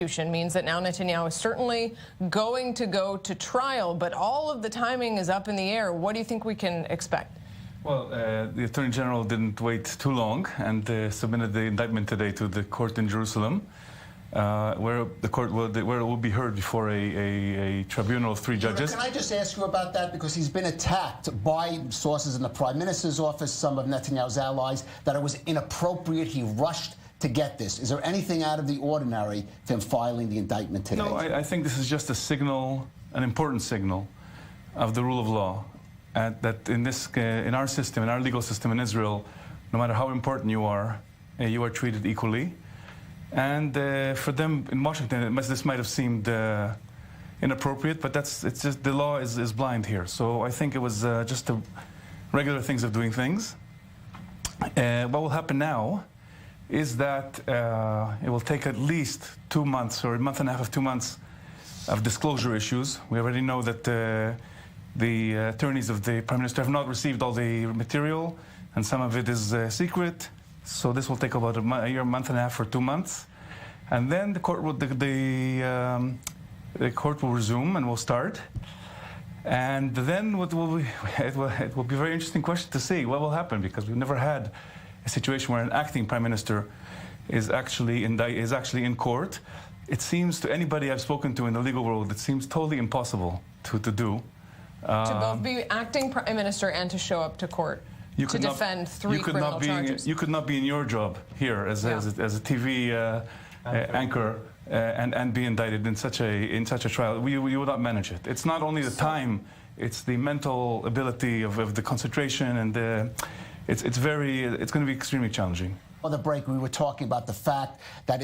means that now Netanyahu is certainly going to go to trial, but all of the timing is up in the air. What do you think we can expect? Well, the Attorney General didn't wait too long and submitted the indictment today to the court in Jerusalem, where it will be heard before a tribunal of 3 judges. Can I just ask you about that? Because he's been attacked by sources in the Prime Minister's office, some of Netanyahu's allies, that it was inappropriate. He rushed to get this. Is there anything out of the ordinary for him filing the indictment today? No, I think this is just a signal, an important signal of the rule of law. That in our system, in our legal system in Israel, no matter how important you are treated equally. And for them in Washington, this might have seemed inappropriate, but it's just the law is blind here. So I think it was just the regular things of doing things. What will happen now is that it will take at least 2 months or a month and a half of 2 months of disclosure issues. We already know that the attorneys of the Prime Minister have not received all the material, and some of it is secret. So this will take about a year, month and a half, or 2 months, and then the court will resume and will start. And then it will be a very interesting question to see what will happen, because we've never had a situation where an acting Prime Minister is actually in court. It seems to anybody I've spoken to in the legal world, it seems totally impossible to do. To both be acting Prime Minister and to show up to court to defend 3 criminal charges. You could not be in your job here as a TV anchor and be indicted in such a trial. You would not manage it. It's not only the time; it's the mental ability of the concentration, and it's going to be extremely challenging. On the break, we were talking about the fact that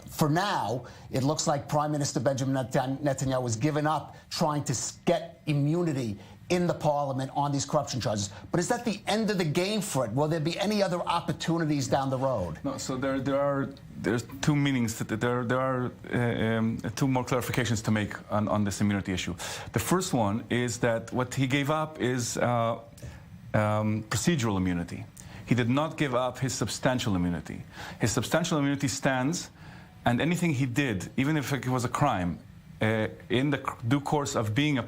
for now, it looks like Prime Minister Benjamin Netanyahu has given up trying to get immunity in the parliament on these corruption charges. But is that the end of the game for it? Will there be any other opportunities down the road? No. So there's 2 meanings. There are 2 more clarifications to make on this immunity issue. The first one is that what he gave up is procedural immunity. He did not give up his substantial immunity. His substantial immunity stands, and anything he did, even if it was a crime, in the due course of being a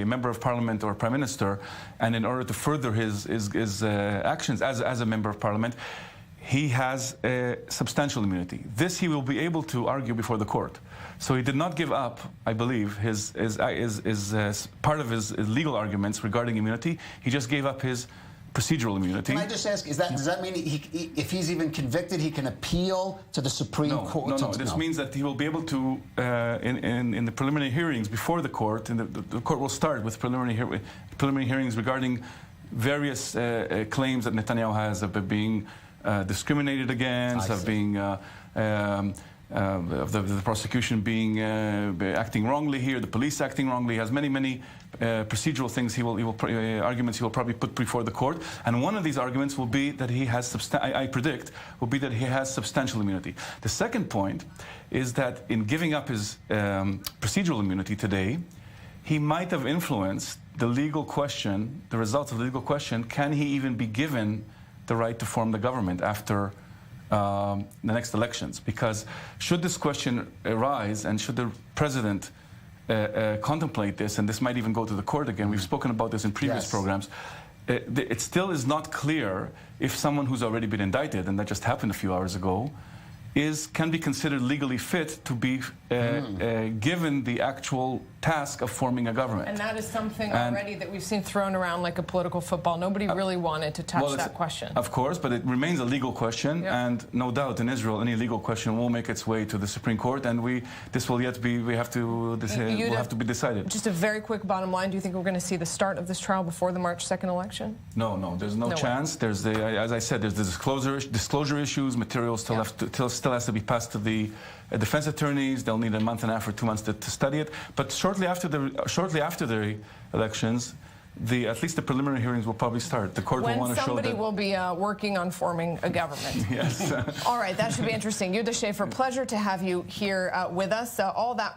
member of parliament or prime minister, and in order to further his actions as a member of parliament, he has substantial immunity. This he will be able to argue before the court. So he did not give up, I believe, his part of his legal arguments regarding immunity. He just gave up his procedural immunity. Can I just ask, does that mean if he's even convicted, he can appeal to the Supreme Court? No. This means that he will be able to, in the preliminary hearings before the court, and the court will start with preliminary hearings regarding various claims that Netanyahu has of being discriminated against, of being of the prosecution being acting wrongly here, the police acting wrongly. He has many procedural things arguments he will probably put before the court, and one of these arguments will be that he has I predict will be that he has substantial immunity. The second point is that in giving up his procedural immunity today, he might have influenced the legal question, the results of the legal question. Can he even be given the right to form the government after the next elections? Because should this question arise, and should the president contemplate this, and this might even go to the court again, we've spoken about this in previous programs, it still is not clear if someone who's already been indicted, and that just happened a few hours ago, can be considered legally fit to be given the actual task of forming a government. And that is something already that we've seen thrown around like a political football. Nobody really wanted to touch that question. Of course, but it remains a legal question, and no doubt in Israel any legal question will make its way to the Supreme Court, and will have to be decided. Just a very quick bottom line, do you think we're going to see the start of this trial before the March 2nd election? No, there's no chance. There's as I said, there's the disclosure issues, material still has to be passed to the defense attorneys. They'll need a month and a half or 2 months to study it. But shortly after the elections, at least the preliminary hearings will probably start. The court will want to show that somebody will be working on forming a government. Yes. All right, that should be interesting. Yehuda Shaffer, pleasure to have you here with us. All that.